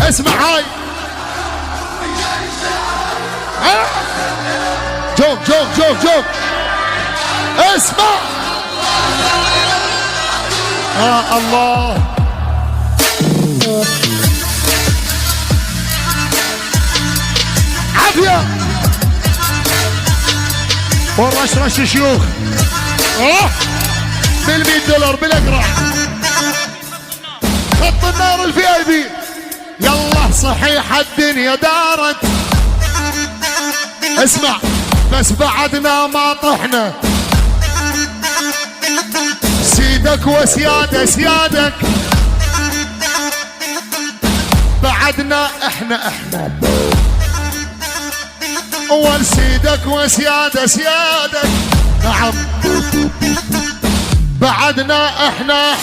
اسمع هاي جوك جوك جوك جوك اسمع الله عافية والرشرش شيوخ $100 بالاقرع خط النار الفي اي بي يلا صحيح الدنيا دارت اسمع بس بعدنا ما طحنا سيدك وسيادة سيادك بعدنا احنا اول سيدك وسيادة سيادك نعم بعدنا احنا